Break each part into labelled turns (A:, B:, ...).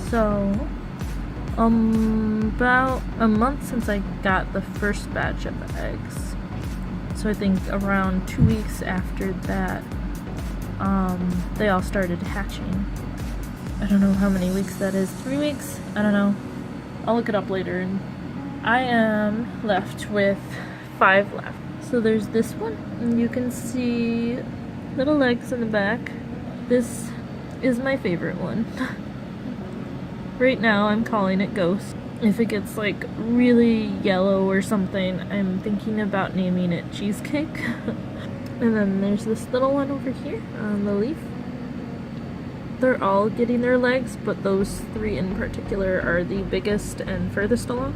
A: So, about a month since I got the first batch of eggs. So I think around 2 weeks after that, they all started hatching. I don't know how many weeks that is. 3 weeks? I don't know. I'll look it up later. And I am left with 5 left. So there's this one, and you can see little legs in the back. This is my favorite one. Right now I'm calling it Ghost. If it gets like really yellow or something, I'm thinking about naming it Cheesecake. And then there's this little one over here on the leaf. They're all getting their legs, but those 3 in particular are the biggest and furthest along.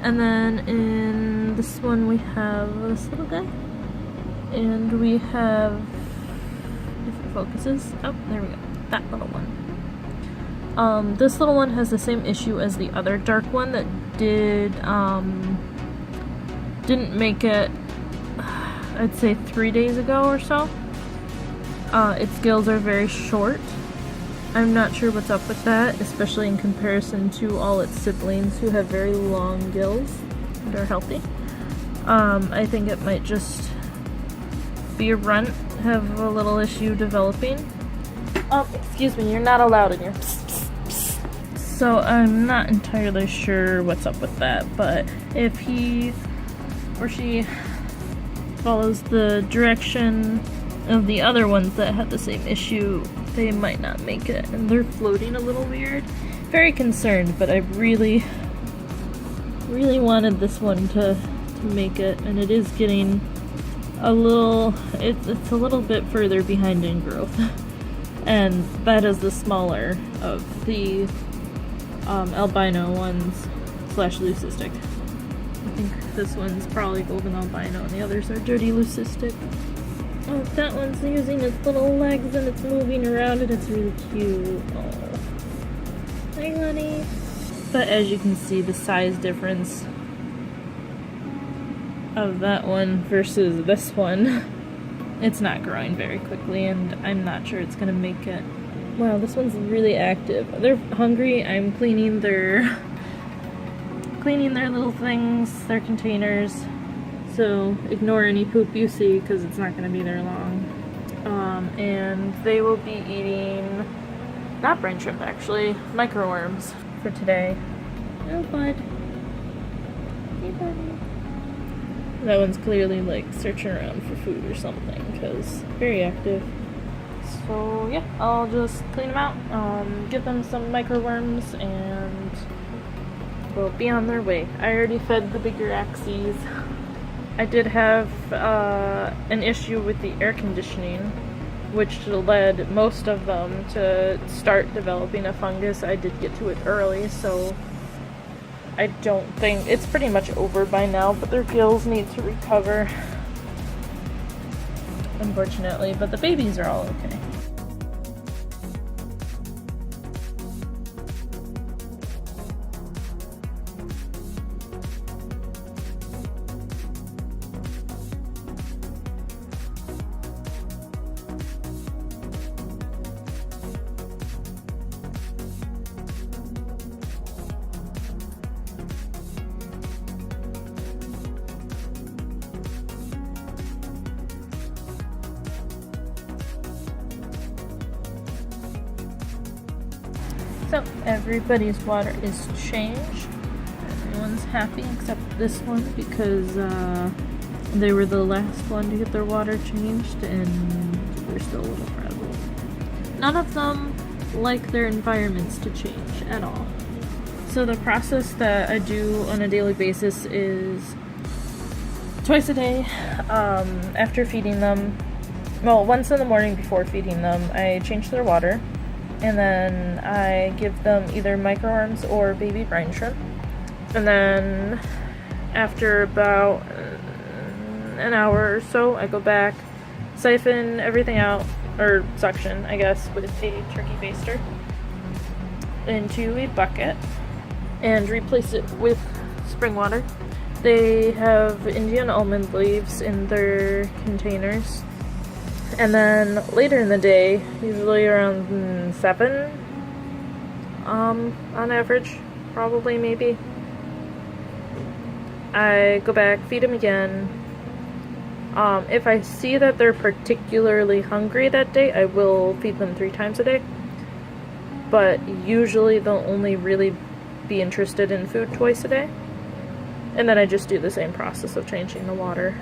A: And then in this one we have this little guy. And we have, if it focuses, oh, there we go, that little one. This little one has the same issue as the other dark one that didn't make it, I'd say 3 days ago or so. Its gills are very short. I'm not sure what's up with that, especially in comparison to all its siblings who have very long gills and are healthy. I think it might just be a runt, have a little issue developing. Oh, excuse me, you're not allowed in here. So I'm not entirely sure what's up with that, but if he or she follows the direction of the other ones that had the same issue, they might not make it. And they're floating a little weird. Very concerned, but I really wanted this one to make it, and it is getting a little, it's a little bit further behind in growth. And that is the smaller of the albino ones / leucistic. I think this one's probably golden albino and the others are dirty leucistic. Oh, that one's using its little legs and it's moving around and it's really cute. Oh. Hi, honey. But as you can see, the size difference of that one versus this one, it's not growing very quickly, and I'm not sure it's gonna make it. Wow, this one's really active. They're hungry. I'm cleaning their little things, their containers. So ignore any poop you see because it's not gonna be there long. And they will be eating, not brain shrimp actually, microworms for today. Oh, bud. Hey, buddy. That one's clearly like searching around for food or something because very active. So yeah, I'll just clean them out, give them some microworms, and we'll be on their way. I already fed the bigger Axes. I did have an issue with the air conditioning, which led most of them to start developing a fungus. I did get to it early, so I don't think it's pretty much over by now, but their gills need to recover, unfortunately, but the babies are all okay. So everybody's water is changed. Everyone's happy except this one because they were the last one to get their water changed and they're still a little frazzled. None of them like their environments to change at all. So the process that I do on a daily basis is twice a day after feeding them. Well, once in the morning before feeding them, I change their water. And then I give them either microworms or baby brine shrimp. And then after about an hour or so, I go back, siphon everything out, or suction, I guess, with a turkey baster into a bucket and replace it with spring water. They have Indian almond leaves in their containers. And then later in the day, usually around 7, on average, probably, maybe. I go back, feed them again. If I see that they're particularly hungry that day, I will feed them 3 times a day. But usually they'll only really be interested in food twice a day. And then I just do the same process of changing the water.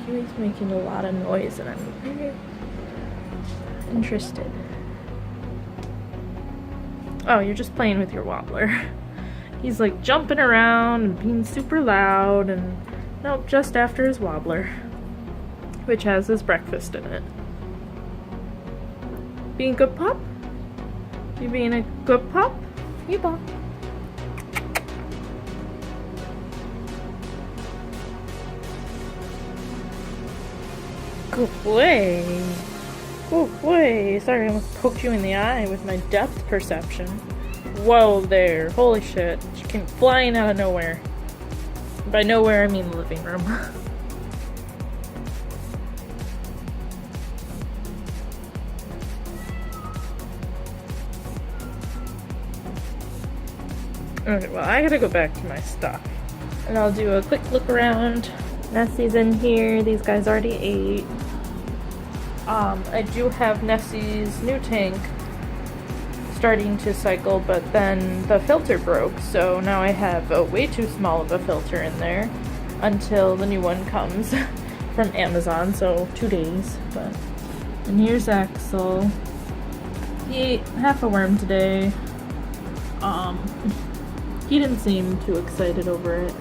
A: Huey's making a lot of noise and I'm very interested. Oh, you're just playing with your wobbler. He's like jumping around and being super loud, and nope, just after his wobbler, which has his breakfast in it. Being a good pup? You being a good pup? You pup. Good boy. Good boy. Sorry, I almost poked you in the eye with my depth perception. Whoa there. Holy shit. She came flying out of nowhere. By nowhere, I mean the living room. Okay, well, I gotta go back to my stuff. And I'll do a quick look around. Nessie's in here. These guys already ate. I do have Nessie's new tank starting to cycle, but then the filter broke, so now I have a way too small of a filter in there until the new one comes from Amazon, so 2 days. But and here's Axel. He ate half a worm today. He didn't seem too excited over it.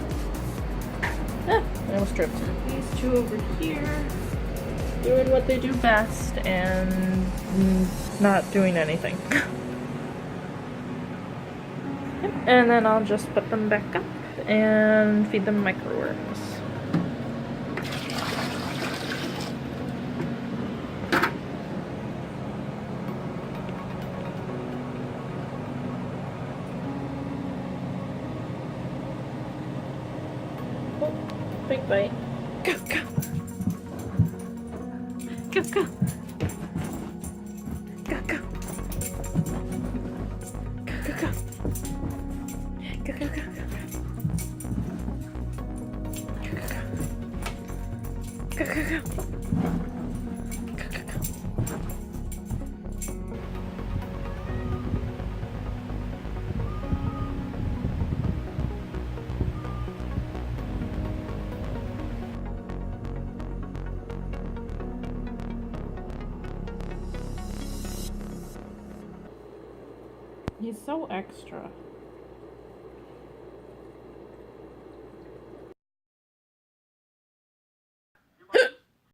A: I almost tripped him. These two over here doing what they do best and not doing anything. And then I'll just put them back up and feed them microworms. Oh, big bite. Go, go. Go, go. Go, go. Go, go, go. Go, go, go, go. Go, go, go. Go, go, go. Go, go, go. He's so extra.